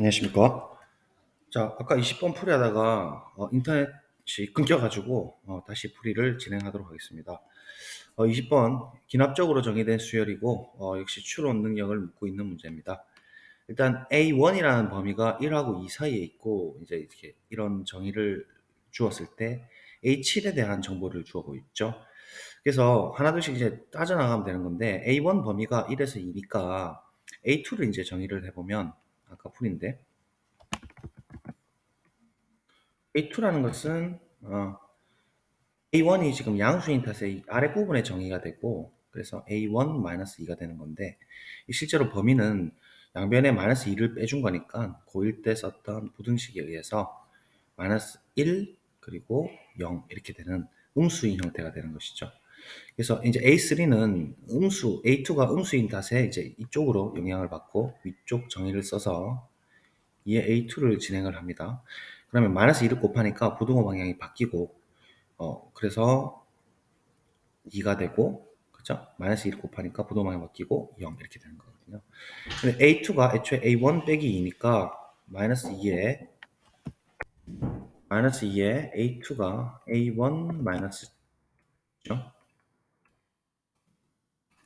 안녕하십니까. 자, 아까 20번 풀이하다가 인터넷이 끊겨가지고 다시 풀이를 진행하도록 하겠습니다. 20번 기납적으로 정의된 수열이고 역시 추론 능력을 묻고 있는 문제입니다. 일단 A1이라는 범위가 1하고 2 사이에 있고 이제 이렇게 이런 정의를 주었을 때 A7에 대한 정보를 주고 있죠. 그래서 하나둘씩 이제 따져나가면 되는 건데 A1 범위가 1에서 2니까 A2를 이제 정의를 해보면 아까 풀인데 A2라는 것은 A1이 지금 양수인 탓에 이 아랫부분에 정의가 되고 그래서 A1-2가 되는 건데 실제로 범위는 양변에 마이너스 2를 빼준 거니까 고1 때 썼던 부등식에 의해서 마이너스 1 그리고 0 이렇게 되는 음수인 형태가 되는 것이죠. 그래서 이제 A3는 A2가 음수인 탓에 이제 이쪽으로 영향을 받고 위쪽 정의를 써서 이에 A2를 진행을 합니다. 그러면 마이너스 2를 곱하니까 부등호 방향이 바뀌고 그래서 2가 되고 그죠? 마이너스 2를 곱하니까 부등호 방향이 바뀌고 0 이렇게 되는 거거든요. 근데 A2가 애초에 A1 빼기 2니까 마이너스 2에 A2가 A1 마이너스 죠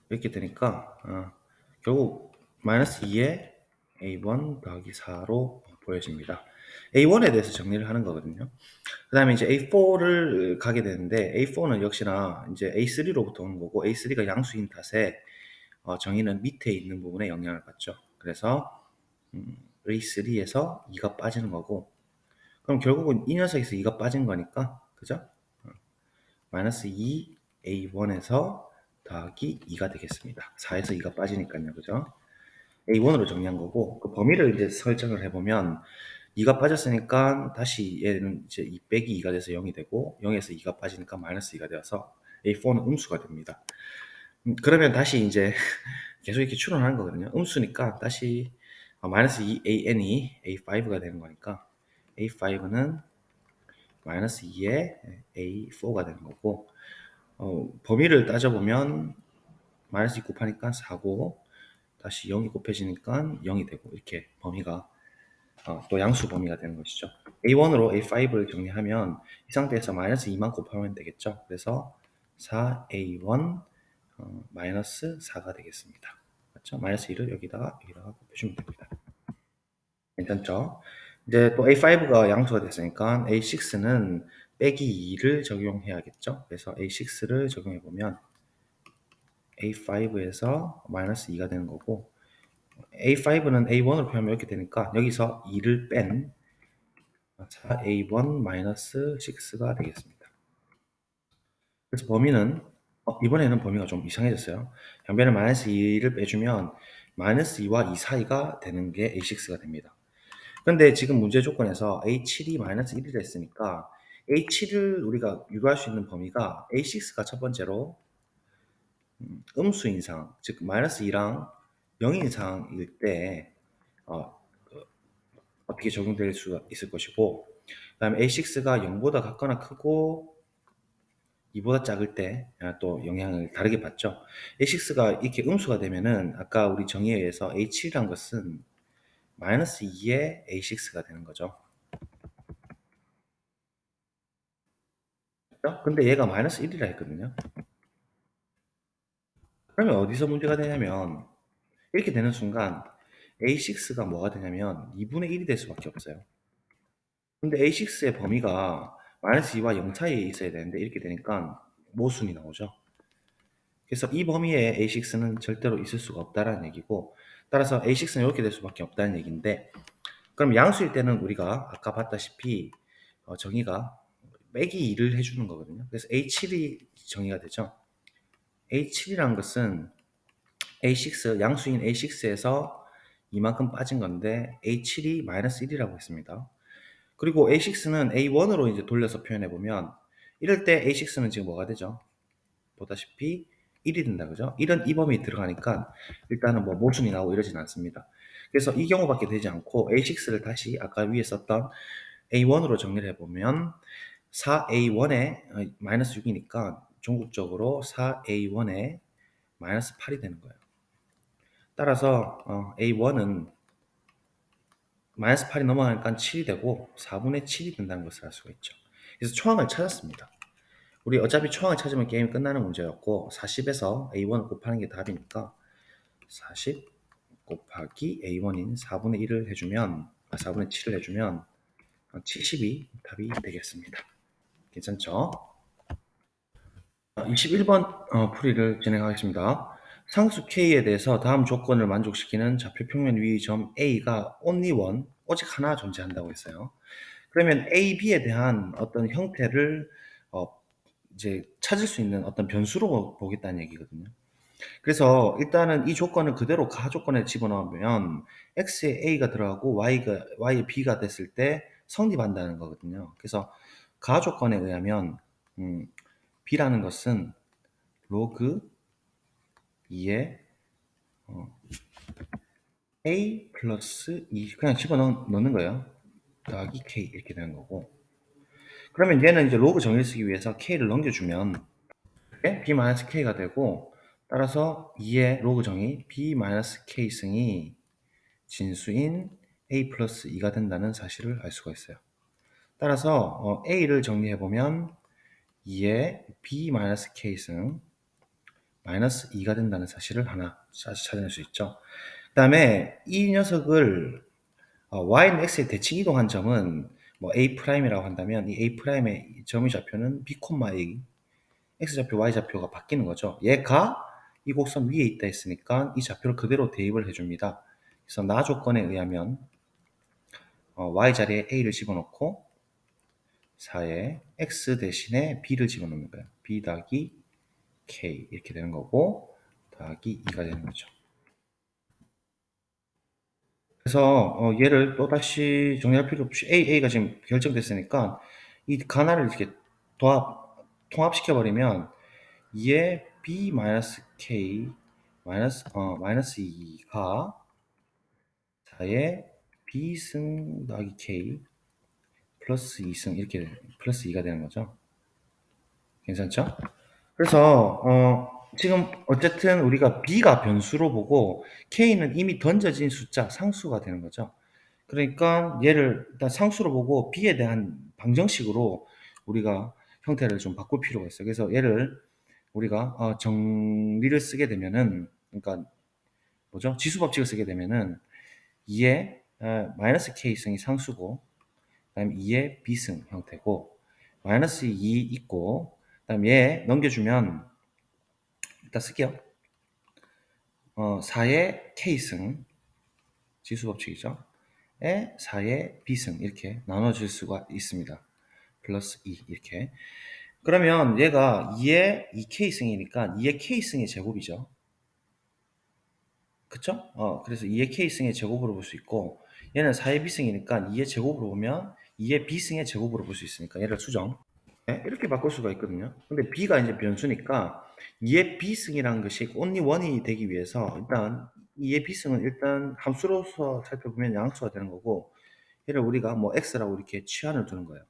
이렇게 되니까 결국 마이너스 2에 A1 더하기 4로 보여집니다. A1에 대해서 정리를 하는 거거든요. 그 다음에 이제 A4를 가게 되는데 A4는 역시나 이제 A3로부터 오는 거고 A3가 양수인 탓에 정의는 밑에 있는 부분에 영향을 받죠. 그래서 A3에서 2가 빠지는 거고 그럼 결국은 이 녀석에서 2가 빠진 거니까 그죠? 마이너스 2 A1에서 더하기 2가 되겠습니다. 4에서 2가 빠지니까요. 그죠? A1으로 정리한 거고 그 범위를 이제 설정을 해보면 2가 빠졌으니까 다시 얘는 이제 2 빼기 2가 돼서 0이 되고 0에서 2가 빠지니까 마이너스 2가 되어서 A4는 음수가 됩니다. 그러면 다시 이제 계속 이렇게 추론하는 거거든요. 음수니까 다시 마이너스 2 AN이 A5가 되는 거니까 A5는 마이너스 2에 A4가 되는 거고 범위를 따져보면 마이너스 2 곱하니까 4고 다시 0이 곱해지니까 0이 되고 이렇게 범위가 또 양수 범위가 되는 것이죠. A1으로 A5를 정리하면 이 상태에서 마이너스 2만 곱하면 되겠죠. 그래서 4A1 마이너스 4가 되겠습니다. 맞죠? 마이너스 2를 여기다가 곱해주면 됩니다. 괜찮죠? 이제 또 A5가 양수가 됐으니까 A6는 빼기 2를 적용해야겠죠? 그래서 A6를 적용해보면 A5에서 마이너스 2가 되는 거고 A5는 A1으로 표현하면 이렇게 되니까 여기서 2를 뺀 4A1-6가 되겠습니다. 그래서 범위는 이번에는 범위가 좀 이상해졌어요. 양변에 마이너스 2를 빼주면 마이너스 2와 2 사이가 되는 게 A6가 됩니다. 근데 지금 문제 조건에서 A7이 마이너스 1이라 했으니까 A7을 우리가 유도할 수 있는 범위가 A6가 첫 번째로 음수인 상, 즉 마이너스 2랑 0인 상일 때 어, 어떻게 적용될 수가 있을 것이고 그 다음에 A6가 0보다 같거나 크고 2보다 작을 때 또 영향을 다르게 받죠. A6가 이렇게 음수가 되면은 아까 우리 정의에 의해서 A7이란 것은 마이너스 2의 A6가 되는 거죠. 그렇죠? 근데 얘가 마이너스 1이라 했거든요. 그러면 어디서 문제가 되냐면 이렇게 되는 순간 A6가 뭐가 되냐면 2분의 1이 될 수밖에 없어요. 근데 A6의 범위가 마이너스 2와 0 사이에 있어야 되는데 이렇게 되니까 모순이 나오죠. 그래서 이 범위에 A6는 절대로 있을 수가 없다라는 얘기고 따라서 A6는 이렇게 될 수밖에 없다는 얘기인데 그럼 양수일 때는 우리가 아까 봤다시피 정의가 빼기 2를 해주는 거거든요. 그래서 A7이 정의가 되죠. A7이란 것은 A6 양수인 A6에서 이만큼 빠진 건데 A7이 마이너스 1이라고 했습니다. 그리고 A6는 A1으로 이제 돌려서 표현해 보면 이럴 때 A6는 지금 뭐가 되죠? 보다시피 1이 된다 그죠? 1은 이 범위에 들어가니까 일단은 뭐 모순이 나오고 이러진 않습니다. 그래서 이 경우밖에 되지 않고 A6를 다시 아까 위에 썼던 A1으로 정리를 해보면 4A1에 마이너스 6이니까 종국적으로 4A1에 마이너스 8이 되는 거예요. 따라서 A1은 마이너스 8이 넘어가니까 7이 되고 4분의 7이 된다는 것을 알 수가 있죠. 그래서 초항을 찾았습니다. 우리 어차피 초항을 찾으면 게임이 끝나는 문제였고 40에서 A1을 곱하는 게 답이니까 40 곱하기 A1인 4분의 1을 해주면 4분의 7을 해주면 70이 답이 되겠습니다. 괜찮죠? 21번 풀이를 진행하겠습니다. 상수 K에 대해서 다음 조건을 만족시키는 좌표 평면 위의 점 A가 only one, 오직 하나 존재한다고 했어요. 그러면 A, B에 대한 어떤 형태를 이제 찾을 수 있는 어떤 변수로 보겠다는 얘기거든요. 그래서 일단은 이 조건을 그대로 가 조건에 집어넣으면 x에 a가 들어가고 y에 b가 됐을 때 성립한다는 거거든요. 그래서 가 조건에 의하면 b라는 것은 로그 2에 a 플러스 2 그냥 집어넣는 거예요. 더하기 k 이렇게 되는 거고, 그러면 얘는 이제 로그 정의를 쓰기 위해서 k를 넘겨주면 b-k가 되고, 따라서 2의 로그 정의 b-k승이 진수인 a 플러스 2가 된다는 사실을 알 수가 있어요. 따라서 a를 정리해보면 2의 b-k승 마이너스 2가 된다는 사실을 하나 찾아낼 수 있죠. 그 다음에 이 녀석을 y는 x에 대칭 이동한 점은 뭐 a'이라고 한다면 이 a'의 점의 좌표는 b, a x좌표, y좌표가 바뀌는 거죠. 얘가 이 곡선 위에 있다 했으니까 이 좌표를 그대로 대입을 해줍니다. 그래서 나 조건에 의하면 y 자리에 a를 집어넣고 4에 x 대신에 b를 집어넣는 거예요. b 더하기 k 이렇게 되는 거고, 더하기 2가 되는 거죠. 그래서 얘를 또다시 정리할 필요 없이 a가 지금 결정됐으니까 이 가나를 이렇게 통합시켜버리면 2의 b-k 마이너스 2가 4의 b승 더하기 k 플러스 2승 이렇게 플러스 2가 되는 거죠. 괜찮죠? 그래서 지금 어쨌든 우리가 b가 변수로 보고 k는 이미 던져진 숫자 상수가 되는 거죠. 그러니까 얘를 일단 상수로 보고 b에 대한 방정식으로 우리가 형태를 좀 바꿀 필요가 있어요. 그래서 얘를 우리가 정리를 쓰게 되면은, 그러니까 뭐죠? 지수 법칙을 쓰게 되면은 2의 마이너스 k승이 상수고, 그다음에 2의 b승 형태고, 마이너스 2 있고, 그다음 얘 넘겨주면 일단 쓸게요. 4의 k승 지수 법칙이죠. 에 4의 b승 이렇게 나눠질 수가 있습니다. 플러스 2 이렇게. 그러면 얘가 2의 2k승이니까 2의 k승의 제곱이죠. 그쵸? 그래서 2의 k승의 제곱으로 볼 수 있고, 얘는 4의 b승이니까 2의 제곱으로 보면 2의 b승의 제곱으로 볼 수 있으니까 얘를 수정. 네, 이렇게 바꿀 수가 있거든요. 근데 b가 이제 변수니까 2의 b승이라는 것이 only one이 되기 위해서 일단 2의 b승은 일단 함수로서 살펴보면 양수가 되는 거고, 얘를 우리가 뭐 x라고 이렇게 치환을 두는 거예요.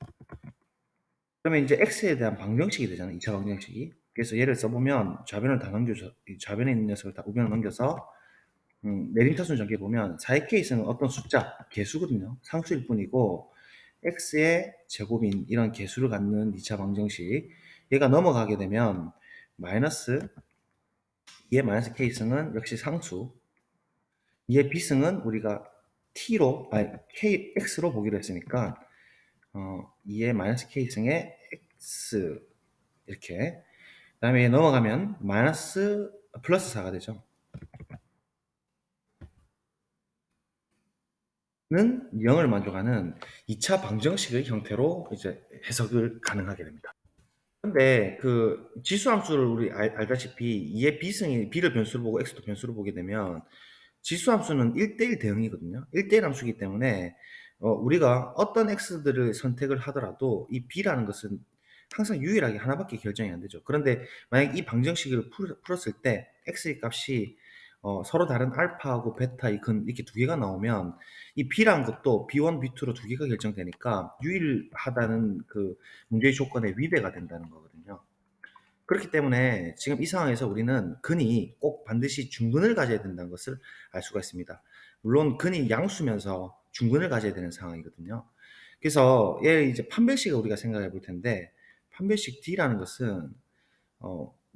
그러면 이제 x에 대한 방정식이 되잖아요. 2차 방정식이. 그래서 얘를 써보면 좌변을 다 넘겨서, 좌변에 있는 녀석을 다 우변으로 넘겨서 내림차순 전개 보면 4의 k승은 어떤 숫자, 개수거든요. 상수일 뿐이고 x의 제곱인 이런 개수를 갖는 2차 방정식, 얘가 넘어가게 되면 마이너스 2의 마이너스 k승은 역시 상수, 2의 b승은 우리가 t로 아니 kx로 보기로 했으니까 2의 마이너스 k승의 x 이렇게, 그 다음에 넘어가면 마이너스 플러스 4가 되죠. 는 0을 만족하는 2차 방정식의 형태로 이제 해석을 가능하게 됩니다. 근데 그 지수함수를 우리 알다시피 2의 b승이 b를 변수로 보고 x도 변수로 보게 되면 지수함수는 1대1 대응이거든요. 1대1 함수이기 때문에 우리가 어떤 x들을 선택을 하더라도 이 b라는 것은 항상 유일하게 하나밖에 결정이 안 되죠. 그런데 만약 이 방정식을 풀었을 때 x의 값이 서로 다른 알파하고 베타 이렇게 두 개가 나오면 이 b라는 것도 b1, b2로 두 개가 결정되니까 유일하다는 그 문제의 조건에 위배가 된다는 거거든요. 그렇기 때문에 지금 이 상황에서 우리는 근이 꼭 반드시 중근을 가져야 된다는 것을 알 수가 있습니다. 물론 근이 양수면서 중근을 가져야 되는 상황이거든요. 그래서 얘 이제 판별식을 우리가 생각해 볼 텐데 판별식 D라는 것은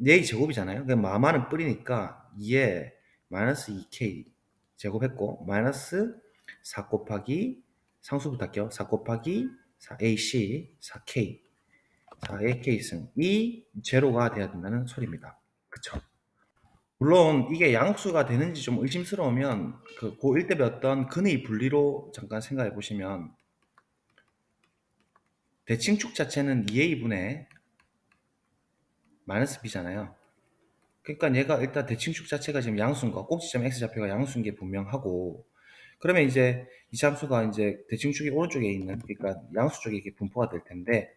얘의 제곱이잖아요. 그럼 마마는 뿌리니까 2에 마이너스 2k 제곱했고 마이너스 4 곱하기 상수부터 할게요. 4 곱하기 4ac 4k 4의 k승 이 제로가 돼야 된다는 소리입니다. 그쵸? 물론 이게 양수가 되는지 좀 의심스러우면 그 고1 때 배웠던 근의 분리로 잠깐 생각해 보시면 대칭축 자체는 2a분의 마이너스 b잖아요. 그러니까 얘가 일단 대칭축 자체가 지금 양수인 거, 꼭지점 x좌표가 양수인 게 분명하고, 그러면 이제 이함수가 이제 대칭축이 오른쪽에 있는, 그러니까 양수 쪽에 이렇게 분포가 될 텐데,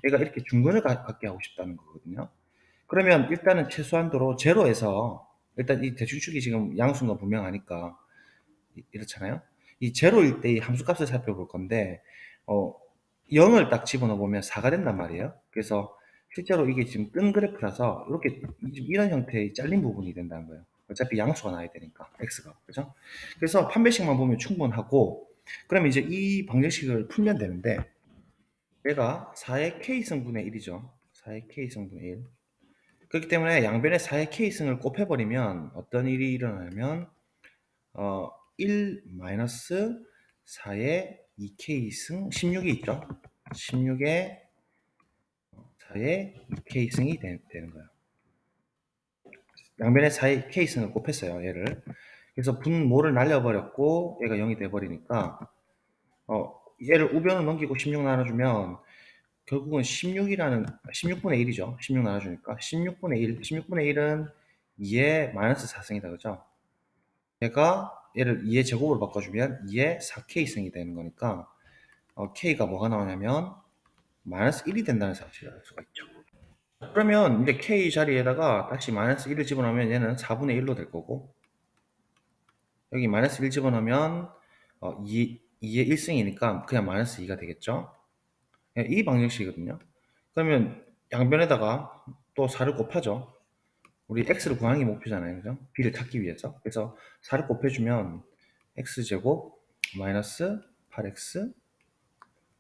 얘가 이렇게 중근을 갖게 하고 싶다는 거거든요. 그러면 일단은 최소한도로 제로에서, 일단 이 대칭축이 지금 양수인 거 분명하니까, 이렇잖아요. 이 제로일 때 이 함수값을 살펴볼 건데, 0을 딱 집어넣어 보면 4가 된단 말이에요. 그래서 실제로 이게 지금 뜬 그래프라서 이렇게 이런 형태의 잘린 부분이 된다는 거예요. 어차피 양수가 나야 되니까 x가, 그죠? 그래서 판별식만 보면 충분하고, 그러면 이제 이 방정식을 풀면 되는데, 얘가 4의 k승분의 1이죠. 4의 k승분의 1. 그렇기 때문에 양변에 4의 k승을 곱해버리면 어떤 일이 일어나냐면 1 마이너스 4의 2k승 16이 있죠. 16의 4의 2k승이 되는 거예요. 양변에 4의 k승을 곱했어요. 얘를. 그래서 분모를 날려버렸고 얘가 0이 돼버리니까 얘를 우변으로 넘기고 16 나눠주면 결국은 16분의 1이죠. 16 나눠주니까 16분의 1. 16분의 1은 2의 마이너스 4승이다. 그죠? 얘가 얘를 2의 제곱으로 바꿔주면 2의 4k승이 되는 거니까 k가 뭐가 나오냐면 마이너스 1이 된다는 사실을 알 수가 있죠. 그러면 이제 k 자리에다가 다시 마이너스 1을 집어넣으면 얘는 4분의 1로 될 거고, 여기 마이너스 1 집어넣으면 2의 1승이니까 그냥 마이너스 2가 되겠죠. 이 방정식이거든요. 그러면 양변에다가 또 4를 곱하죠. 우리 x를 구하는 게 목표잖아요. 그죠? b를 찾기 위해서. 그래서 4를 곱해주면 x제곱 마이너스 8x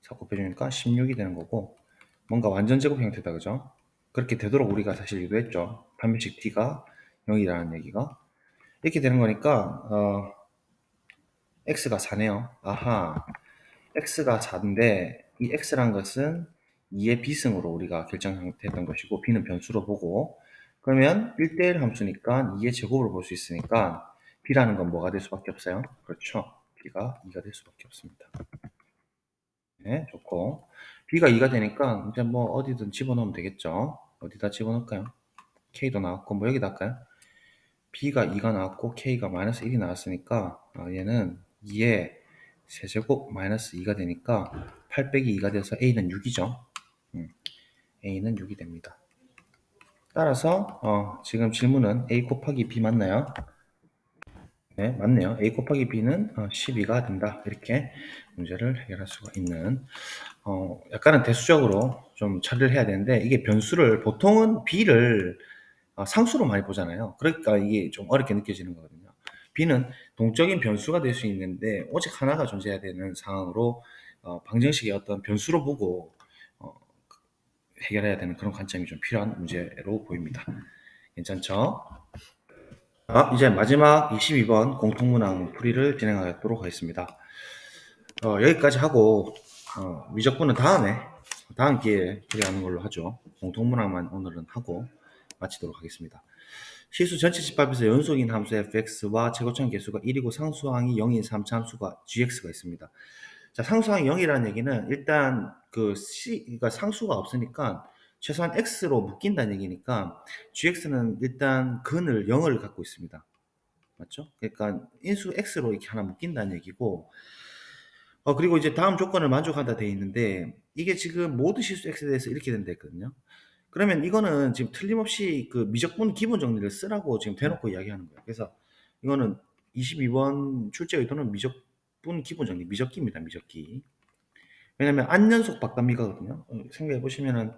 4 곱해주니까 16이 되는 거고, 뭔가 완전 제곱 형태다. 그죠? 그렇게 되도록 우리가 사실 유도했죠. 판별식 d가 0이라는 얘기가. 이렇게 되는 거니까 x가 4네요. 아하, x가 4인데 이 x란 것은 2의 b승으로 우리가 결정했던 것이고 b는 변수로 보고, 그러면 1대1 함수니까 2의 제곱으로 볼 수 있으니까 b라는 건 뭐가 될 수밖에 없어요. 그렇죠. b가 2가 될 수밖에 없습니다. 네, 좋고 b가 2가 되니까 이제 뭐 어디든 집어넣으면 되겠죠. 어디다 집어넣을까요? k도 나왔고 뭐 여기다 할까요? b가 2가 나왔고 k가 마이너스 1이 나왔으니까 얘는 2의 세제곱 마이너스 2가 되니까 8 빼기 2가 돼서 a는 6이죠. a는 6이 됩니다. 따라서 지금 질문은 a 곱하기 b 맞나요? 네, 맞네요. a 곱하기 b는 12가 된다. 이렇게 문제를 해결할 수가 있는, 약간은 대수적으로 좀 처리를 해야 되는데, 이게 변수를 보통은 b를 상수로 많이 보잖아요. 그러니까 이게 좀 어렵게 느껴지는 거거든요. b는 동적인 변수가 될 수 있는데 오직 하나가 존재해야 되는 상황으로 방정식의 어떤 변수로 보고 해결해야 되는 그런 관점이 좀 필요한 문제로 보입니다. 괜찮죠? 이제 마지막 22번 공통문항 풀이를 진행하도록 하겠습니다. 여기까지 하고 미적분은 다음 기회에 풀이하는 걸로 하죠. 공통문항만 오늘은 하고 마치도록 하겠습니다. 실수 전체 집합에서 연속인 함수 fx와 최고점 개수가 1이고 상수항이 0인 3차함수가 gx가 있습니다. 자, 상수항이 0이라는 얘기는 일단 그러니까 상수가 없으니까 최소한 x로 묶인다는 얘기니까 gx는 일단 근을 0을 갖고 있습니다. 맞죠? 그러니까 인수 x로 이렇게 하나 묶인다는 얘기고, 그리고 이제 다음 조건을 만족한다 돼 있는데 이게 지금 모두 실수 x에 대해서 이렇게 된다 했거든요. 그러면 이거는 지금 틀림없이 그 미적분 기본 정리를 쓰라고 지금 대놓고 이야기하는 거예요. 그래서 이거는 22번 출제 의도는 미적분 기본 정리, 미적기입니다. 미적기. 왜냐면 안연속 박단미가거든요. 생각해 보시면은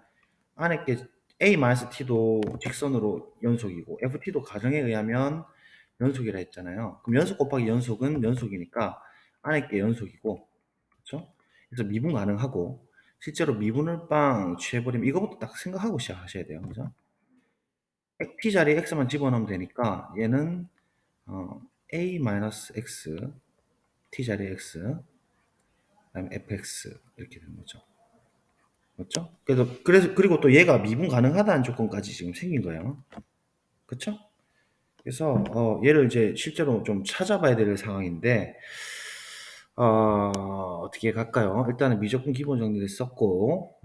안에 게 a-t도 직선으로 연속이고 ft도 가정에 의하면 연속이라 했잖아요. 그럼 연속 곱하기 연속은 연속이니까 안에 게 연속이고, 그렇죠? 그래서 미분 가능하고, 실제로 미분을 빵 취해버리면 이거부터 딱 생각하고 시작하셔야 돼요. 그죠? t 자리에 x만 집어넣으면 되니까 얘는 a-x t 자리에 x 그다음에 fx 이렇게 되는 거죠. 맞죠? 그래서 그리고 또 얘가 미분 가능하다는 조건까지 지금 생긴 거예요. 그렇죠? 그래서 얘를 이제 실제로 좀 찾아봐야 될 상황인데 어떻게 갈까요? 일단은 미적분 기본 정리를 썼고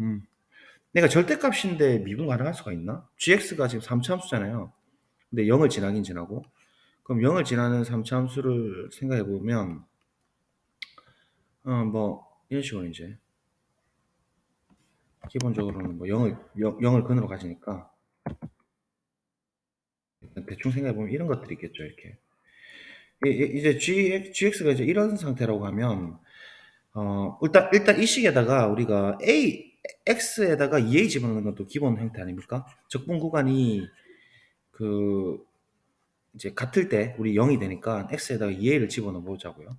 내가 절대값인데 미분 가능할 수가 있나? gx가 지금 3차함수잖아요. 근데 0을 지나긴 지나고 그럼 0을 지나는 3차함수를 생각해 보면 뭐 이런 식으로 이제 기본적으로는 뭐 0을 근으로 가지니까 대충 생각해 보면 이런 것들이 있겠죠. 이렇게 이제 gx가 이제 이런 상태라고 하면 일단 이 식에다가 우리가 x에다가 2a 집어넣는 건 또 기본 형태 아닙니까? 적분 구간이 그 이제 같을 때 우리 0이 되니까 x에다가 2a를 집어넣어 보자고요.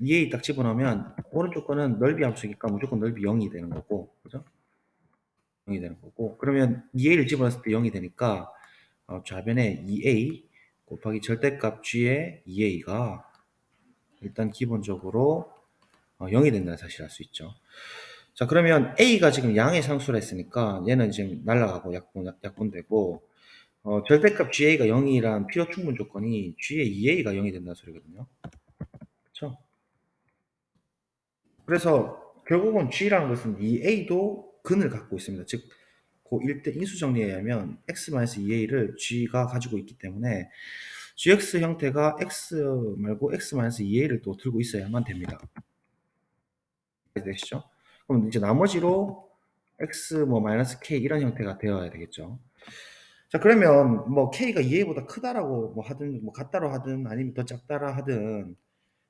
2a 딱 집어넣으면 오른쪽 거는 넓이 함수니까 무조건 넓이 0이 되는 거고, 그죠? 0이 되는 거고, 그러면 2a를 집어넣었을 때 0이 되니까 좌변에 2a 곱하기 절대값 g의 2a가 일단 기본적으로 0이 된다는 사실을 알 수 있죠. 자, 그러면 a가 지금 양의 상수라 했으니까 얘는 지금 날아가고 약분되고 절대값 ga가 0이란 필요 충분 조건이 g의 2a가 0이 된다는 소리거든요. 그렇죠? 그래서 결국은 g라는 것은 2a도 근을 갖고 있습니다. 즉, 그 일대 인수 정리에 의하면 x-2a를 g가 가지고 있기 때문에 gx 형태가 x 말고 x-2a를 또 들고 있어야만 됩니다. 되시죠? 그럼 이제 나머지로 x 뭐 마이너스 k 이런 형태가 되어야 되겠죠. 자, 그러면 뭐 k가 2a보다 크다라고 뭐 하든 뭐 같다로 하든 아니면 더 작다라 하든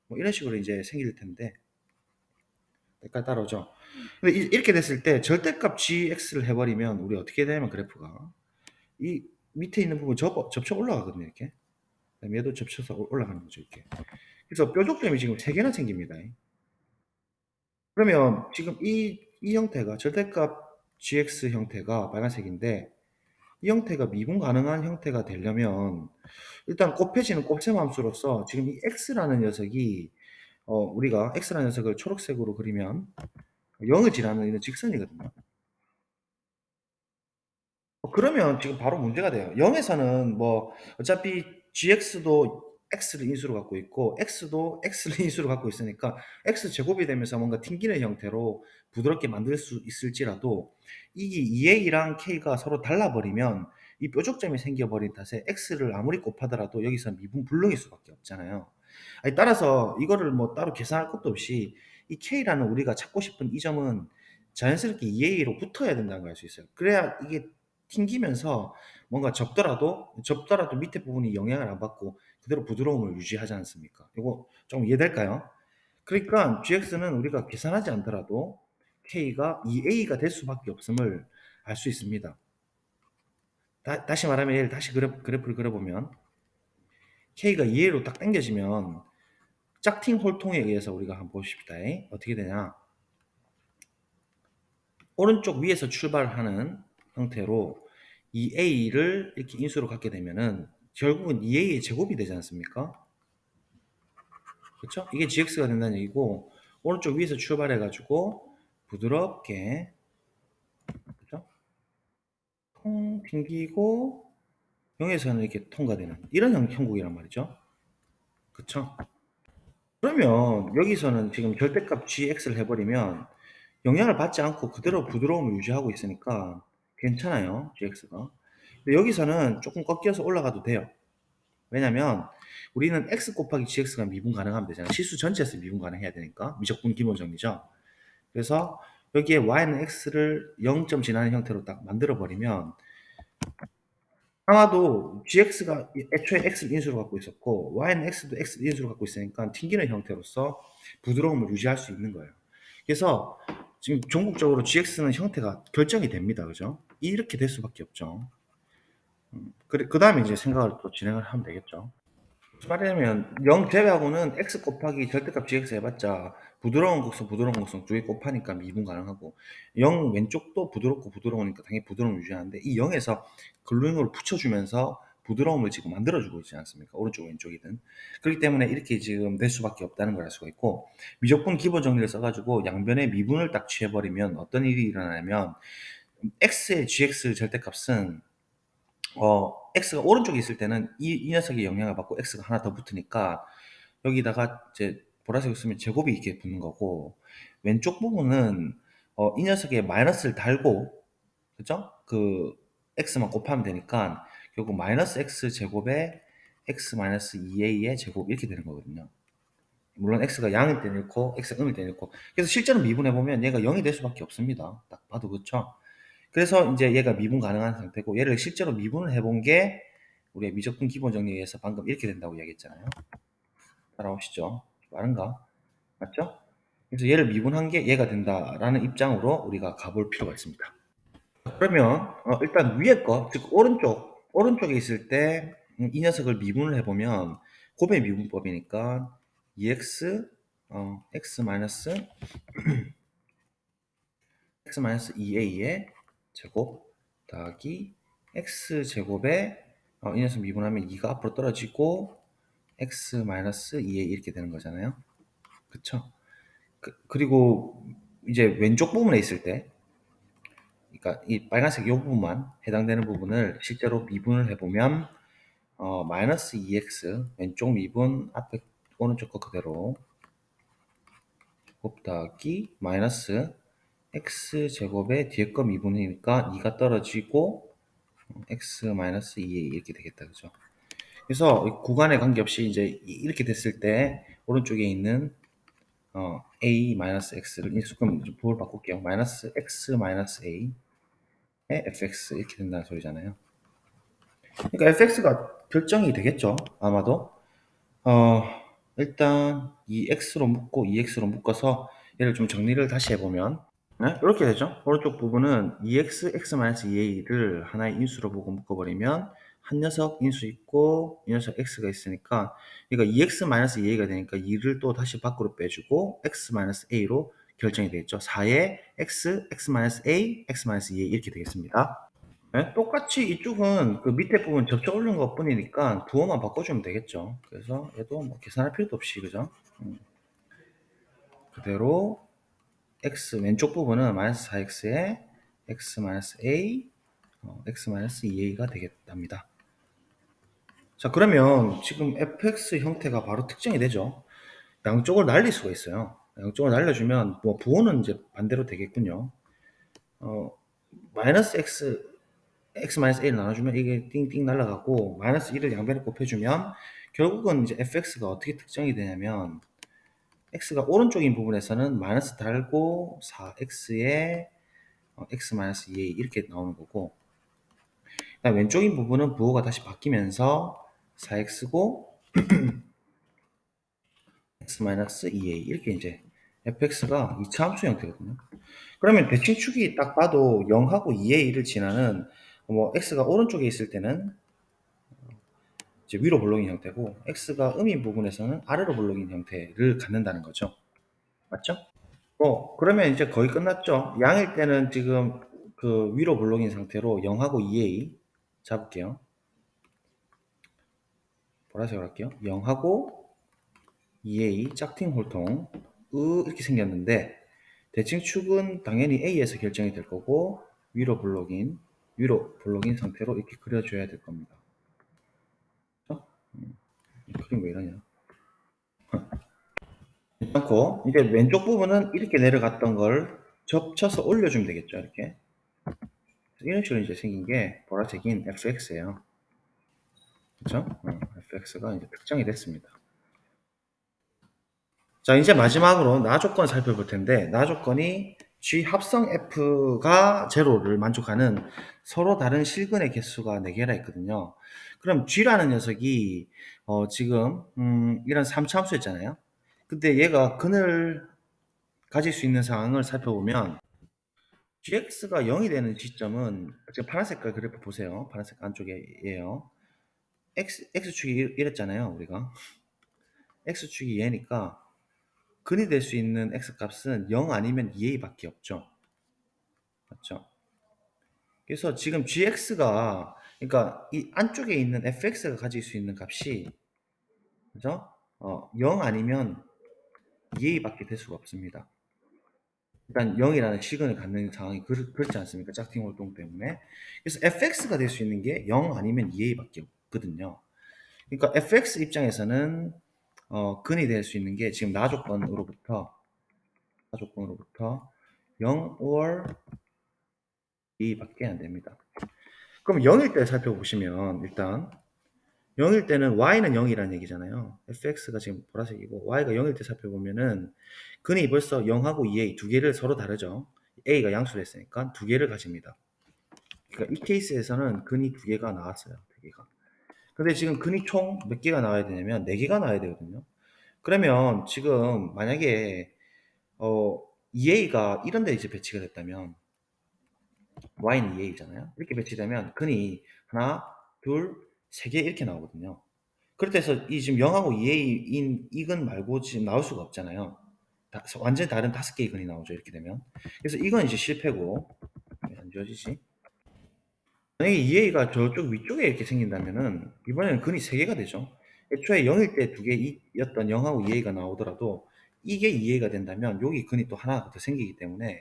뭐 이런 식으로 이제 생길 텐데 여기까지 따라오죠. 근데 이렇게 됐을 때 절대값 gx를 해버리면 우리 어떻게 되냐면 그래프가 이 밑에 있는 부분 접쳐 올라가거든요. 이렇게. 그다음에 얘도 접쳐서 올라가는 거죠. 이렇게. 그래서 뾰족점이 지금 3개나 생깁니다. 그러면 지금 이 형태가 절대값 gx 형태가 빨간색인데 이 형태가 미분 가능한 형태가 되려면 일단 곱해지는 곱셈 함수로서 지금 이 x라는 녀석이 우리가 x라는 녀석을 초록색으로 그리면 0을 지나는 이런 직선이거든요. 그러면 지금 바로 문제가 돼요. 0에서는 뭐 어차피 gx도 x를 인수로 갖고 있고 x도 x를 인수로 갖고 있으니까 x 제곱이 되면서 뭔가 튕기는 형태로 부드럽게 만들 수 있을지라도 이 2a랑 k가 서로 달라버리면 이 뾰족점이 생겨버린 탓에 x를 아무리 곱하더라도 여기서 미분 불능일 수밖에 없잖아요. 아니, 따라서 이거를 뭐 따로 계산할 것도 없이 이 k라는 우리가 찾고 싶은 이 점은 자연스럽게 2a로 붙어야 된다는 걸 알 수 있어요. 그래야 이게 튕기면서 뭔가 접더라도 밑에 부분이 영향을 안 받고 그대로 부드러움을 유지하지 않습니까? 이거 좀 이해될까요? 그러니까 gx는 우리가 계산하지 않더라도 k가 2a가 될 수밖에 없음을 알 수 있습니다. 다시 말하면 얘를 다시 그래프를 그려보면 k가 2a로 딱 당겨지면 짝팅 홀통에 의해서 우리가 한번 보십시다. 어떻게 되냐? 오른쪽 위에서 출발하는 형태로 2a를 이렇게 인수로 갖게 되면은 결국은 2a의 제곱이 되지 않습니까? 그렇죠? 이게 gx가 된다는 얘기고 오른쪽 위에서 출발해 가지고 부드럽게 그렇죠? 통 튕기고 0에서는 이렇게 통과되는 이런 형국이란 말이죠. 그렇죠? 그러면 여기서는 지금 절대값 gx를 해버리면 영향을 받지 않고 그대로 부드러움을 유지하고 있으니까 괜찮아요, gx가. 근데 여기서는 조금 꺾여서 올라가도 돼요. 왜냐면 우리는 x 곱하기 gx가 미분 가능하면 되잖아요. 실수 전체에서 미분 가능해야 되니까. 미적분 기본 정리죠. 그래서 여기에 y는 x를 0점 지나는 형태로 딱 만들어 버리면 아마도 gx가 애초에 x를 인수로 갖고 있었고 y는 x도 x를 인수로 갖고 있으니까 튕기는 형태로서 부드러움을 유지할 수 있는 거예요. 그래서 지금 종국적으로 gx는 형태가 결정이 됩니다. 그죠? 이렇게 될 수밖에 없죠. 그 다음에 이제 생각을 또 진행을 하면 되겠죠. 말하자면 0 제외하고는 x 곱하기 절대값 gx 해봤자 부드러운 곡선, 부드러운 곡선 두 개 곱하니까 미분 가능하고 0 왼쪽도 부드럽고 부드러우니까 당연히 부드러움 유지하는데 이 0에서 글루잉을 붙여주면서 부드러움을 지금 만들어주고 있지 않습니까? 오른쪽 왼쪽이든. 그렇기 때문에 이렇게 지금 될 수밖에 없다는 걸 알 수가 있고 미적분 기본 정리를 써가지고 양변의 미분을 딱 취해버리면 어떤 일이 일어나냐면 x의 gx 절대값은 x가 오른쪽에 있을 때는 이 녀석의 영향을 받고 x가 하나 더 붙으니까 여기다가 이제 보라색을 쓰면 제곱이 이렇게 붙는 거고 왼쪽 부분은 이 녀석의 마이너스를 달고 그죠? 그 x만 곱하면 되니까 결국 마이너스 x 제곱에 x 마이너스 2a의 제곱 이렇게 되는 거거든요. 물론 x가 양일 때 넣고 x가 음일 때 넣고 그래서 실제로 미분해 보면 얘가 0이 될 수밖에 없습니다. 딱 봐도 그렇죠? 그래서 이제 얘가 미분 가능한 상태고 얘를 실제로 미분을 해본 게 우리의 미적분 기본 정리에서 방금 이렇게 된다고 이야기했잖아요. 따라오시죠? 빠른가? 맞죠? 그래서 얘를 미분한 게 얘가 된다라는 입장으로 우리가 가볼 필요가 있습니다. 그러면 일단 위에 거, 즉 오른쪽에 있을 때 이 녀석을 미분을 해보면 곱의 미분법이니까 2x x 마이너스 x 마이너스 2a의 제곱 더하기 x 제곱에 이 녀석 미분하면 2가 앞으로 떨어지고 x 마이너스 2a 이렇게 되는 거잖아요. 그쵸? 그리고 이제 왼쪽 부분에 있을 때 그러니까 이 빨간색 이 부분만 해당되는 부분을 실제로 미분을 해보면 마이너스 2x 왼쪽 미분 앞에 오른쪽 거 그대로 곱하기 마이너스 x 제곱에 뒤에 거 미분이니까 2가 떨어지고 x 마이너스 2a 이렇게 되겠다 그죠? 그래서 구간에 관계없이 이제 이렇게 됐을 때 오른쪽에 있는 a 마이너스 x를 그럼 부호를 바꿀게요. 마이너스 x 마이너스 a의 fx 이렇게 된다는 소리잖아요. 그러니까 fx가 결정이 되겠죠. 아마도 일단 이 x로 묶고 이 x로 묶어서 얘를 좀 정리를 다시 해보면 네? 이렇게 되죠. 오른쪽 부분은 2x, x-2a를 하나의 인수로 보고 묶어버리면 한 녀석 인수 있고 이 녀석 x가 있으니까 그러니까 2x-2a가 되니까 2를 또 다시 밖으로 빼주고 x-a로 결정이 되겠죠. 4의 x, x-a, x-2a 이렇게 되겠습니다. 네? 똑같이 이쪽은 그 밑에 부분 접쳐 올린 것 뿐이니까 부호만 바꿔주면 되겠죠. 그래서 얘도 뭐 계산할 필요도 없이 그죠? 그대로 x 왼쪽 부분은 마이너스 4x에 x 마이너스 a x 마이너스 2a가 되겠답니다. 자 그러면 지금 fx 형태가 바로 특정이 되죠. 양쪽을 날릴 수가 있어요. 양쪽을 날려주면 뭐 부호는 이제 반대로 되겠군요. 마이너스 x 마이너스 a를 나눠주면 이게 띵띵 날아가고 마이너스 1을 양변에 곱해주면 결국은 이제 fx가 어떻게 특정이 되냐면 x가 오른쪽인 부분에서는 마이너스 달고 4x에 x-2a 이렇게 나오는 거고 왼쪽인 부분은 부호가 다시 바뀌면서 4x고 x-2a 이렇게 이제 fx가 이차함수 형태거든요. 그러면 대칭축이 딱 봐도 0하고 2a를 지나는 뭐 x가 오른쪽에 있을 때는 이제 위로 볼록인 형태고 x가 음인 부분에서는 아래로 볼록인 형태를 갖는다는 거죠. 맞죠? 그러면 이제 거의 끝났죠. 양일 때는 지금 그 위로 볼록인 상태로 0하고 2a 잡을게요. 보라색으로 할게요. 0하고 2a 짝퉁 홀통 이렇게 생겼는데 대칭축은 당연히 a에서 결정이 될 거고 위로 볼록인 상태로 이렇게 그려줘야 될 겁니다. 그렇죠? 그림 왜 이러냐? 괜찮고 이제 왼쪽 부분은 이렇게 내려갔던 걸 접쳐서 올려주면 되겠죠. 이렇게 이런 식으로 이제 생긴 게 보라색인 fx예요. 그렇죠? fx가 이제 특정이 됐습니다. 자, 이제 마지막으로 나 조건 살펴볼 텐데 나 조건이 G 합성 F가 제로를 만족하는 서로 다른 실근의 개수가 4개라 했거든요. 그럼 G라는 녀석이 지금 이런 3차함수였잖아요. 근데 얘가 근을 가질 수 있는 상황을 살펴보면 gx가 0이 되는 시점은 지금 파란색깔 그래프 보세요. 파란색 안쪽에예요. x축이 이랬잖아요, 우리가. x축이 얘니까 근이 될 수 있는 x값은 0 아니면 2a밖에 없죠. 맞죠? 그래서 지금 gx가, 그러니까 이 안쪽에 있는 fx가 가질 수 있는 값이, 그죠? 0 아니면 2a밖에 될 수가 없습니다. 일단 0이라는 시근을 갖는 상황이 그렇지 않습니까? 짝퉁 활동 때문에. 그래서 fx가 될 수 있는 게 0 아니면 2a밖에 없거든요. 그러니까 fx 입장에서는 근이 될 수 있는 게 지금 나조건으로부터 0 or 2밖에 안 됩니다. 그럼 0일 때 살펴보시면 일단 0일 때는 y는 0이라는 얘기잖아요. fx가 지금 보라색이고 y가 0일 때 살펴보면은 근이 벌써 0하고 2a 두 개를 서로 다르죠. a가 양수를 했으니까 두 개를 가집니다. 그러니까 이 케이스에서는 근이 두 개가 나왔어요. 두 개가. 근데 지금 근이 총 몇 개가 나와야 되냐면 4개가 나와야 되거든요. 그러면 지금 만약에 2a가 이런 데 이제 배치가 됐다면 y는 2a잖아요. 이렇게 배치되면 근이 하나, 둘, 세 개 이렇게 나오거든요. 그렇다 해서 이 지금 0하고 2a인 이 근 말고 지금 나올 수가 없잖아요. 완전히 다른 5개의 근이 나오죠. 이렇게 되면. 그래서 이건 이제 실패고, 왜 안 지워지지? 만약에 2a가 저쪽 위쪽에 이렇게 생긴다면은 이번에는 근이 3개가 되죠. 애초에 0일 때 2개였던 0하고 2a가 나오더라도 이게 2a가 된다면 여기 근이 또 하나가 더 생기기 때문에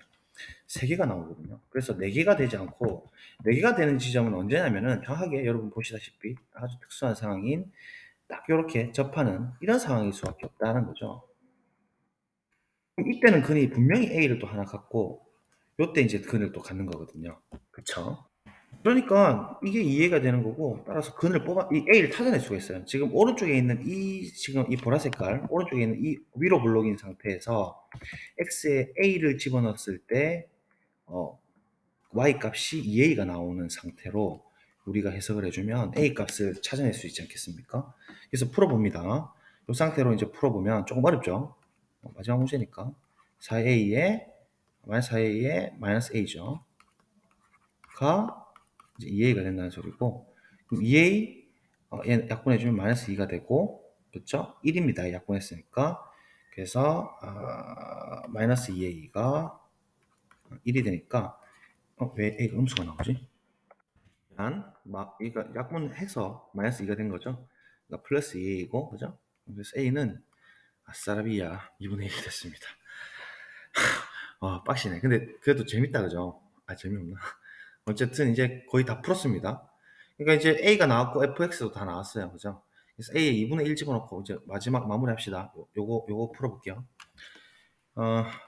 3개가 나오거든요. 그래서 4개가 되지 않고 4개가 되는 지점은 언제냐면은 정확하게 여러분 보시다시피 아주 특수한 상황인 딱 이렇게 접하는 이런 상황일 수밖에 없다는 거죠. 그럼 이때는 근이 분명히 A를 또 하나 갖고 요때 이제 근을 또 갖는 거거든요. 그쵸? 그러니까 이게 이해가 되는 거고 따라서 근을 이 A를 찾아낼 수가 있어요. 지금 오른쪽에 있는 지금 이 보라 색깔 오른쪽에 있는 이 위로 블록인 상태에서 X에 A를 집어넣었을 때 Y 값이 2A가 나오는 상태로 우리가 해석을 해주면 A 값을 찾아낼 수 있지 않겠습니까? 그래서 풀어봅니다. 이 상태로 이제 풀어보면 조금 어렵죠? 마지막 문제니까 4A에 마이너스 4A에 마이너스 A죠. 가 이제 2A가 된다는 소리고 그럼 2A 얘 약분해주면 마이너스 2가 되고 그렇죠? 1입니다. 약분했으니까 그래서 마이너스 2A가 1이 되니까 왜 A가 음수가 나오지? 그러니까 약분해서 마이너스 2가 된 거죠. 그러니까 플러스 2A이고 그죠? 그래서 A는 아싸라비아 2분의 1이 됐습니다. 빡시네. 근데 그래도 재밌다 그죠? 재미없나? 어쨌든 이제 거의 다 풀었습니다. 그러니까 이제 A가 나왔고 fx도 다 나왔어요. 그죠? 그래서 A에 2분의 1 집어넣고 이제 마지막 마무리 합시다. 요거 풀어볼게요.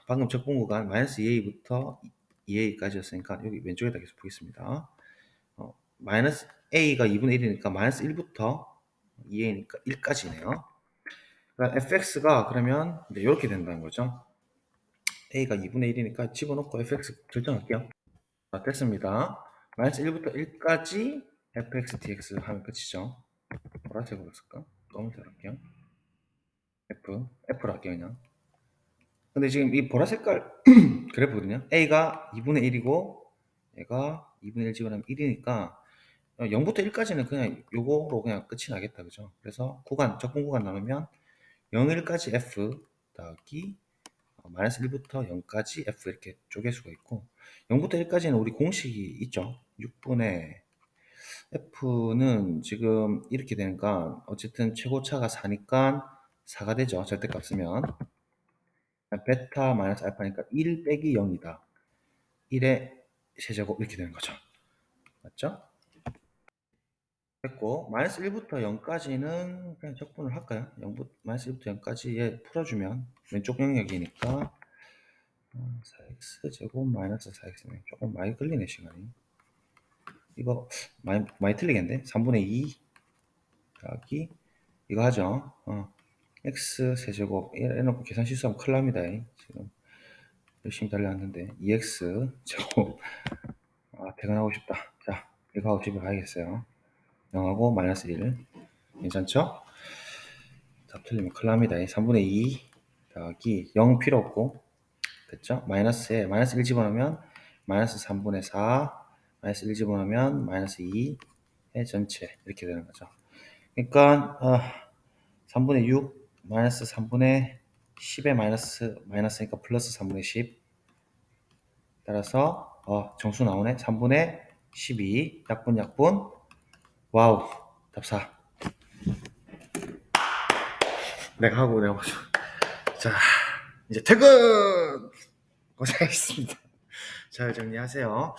방금 적분 구간 마이너스 2a부터 2a까지였으니까 여기 왼쪽에다 계속 보겠습니다. 마이너스 a가 2분의 1이니까 마이너스 1부터 2a니까 1까지네요. 그러니까 fx가 그러면 이제 이렇게 된다는 거죠. a가 2분의 1이니까 집어넣고 fx 결정할게요. 자, 됐습니다. 마이너스 1부터 1까지 fx dx 하면 끝이죠. 보라색으로 쓸까? 검은색으로 할게요. F로 할게요, 그냥. 근데 지금 이 보라 색깔 그래프거든요. A가 2분의 1이고, 얘가 2분의 1 집어넣으면 1이니까, 0부터 1까지는 그냥 요거로 그냥 끝이 나겠다, 그죠? 그래서 적분 구간 나누면 0, 1까지 F 더하기 마이너스 1부터 0까지 F 이렇게 쪼갤 수가 있고, 0부터 1까지는 우리 공식이 있죠. 6분의 F는 지금 이렇게 되니까 어쨌든 최고차가 4니까 4가 되죠. 절대값 쓰면. 베타 마이너스 알파니까 1 빼기 0이다. 1의 세제곱 이렇게 되는 거죠. 맞죠? 됐고 마이너스 1부터 0까지는 그냥 적분을 할까요? 마이너스 1부터 0까지 얘 풀어주면 왼쪽 영역이니까 4x 제곱 마이너스 4x네. 조금 많이 끌리네 시간이. 이거 많이 틀리겠는데? 3분의 2 더하기 이거 하죠. x 세제곱 해놓고 계산 실수하면 큰일 납니다. 지금 열심히 달려왔는데 2x 제곱 퇴근하고 싶다. 자 이거 하고 집에 가야겠어요. 0하고 마이너스 1 괜찮죠? 답 틀리면 큰일 납니다. 3분의 2 더하기 0 필요 없고 됐죠? 마이너스에 마이너스 1 집어넣으면 마이너스 3분의 4 마이너스 1 집어넣으면 마이너스 2의 전체 이렇게 되는 거죠. 그러니까 3분의 6 마이너스 3분의 10의 마이너스니까 플러스 3분의 10. 따라서 정수 나오네. 3분의 12 약분. 와우. 답 4. 내가 보죠. 자, 이제 퇴근! 고생하셨습니다. 잘 정리하세요.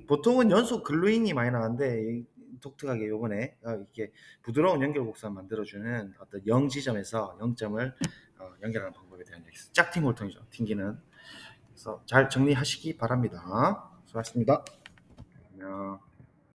보통은 연속 근로인이 많이 나왔는데 독특하게 요번에 이렇게 부드러운 연결 곡선 만들어주는 어떤 0 지점에서 0점을 연결하는 방법에 대한 얘기 짝팅 골통이죠. 튕기는. 그래서 잘 정리하시기 바랍니다. 수고하셨습니다. 안녕.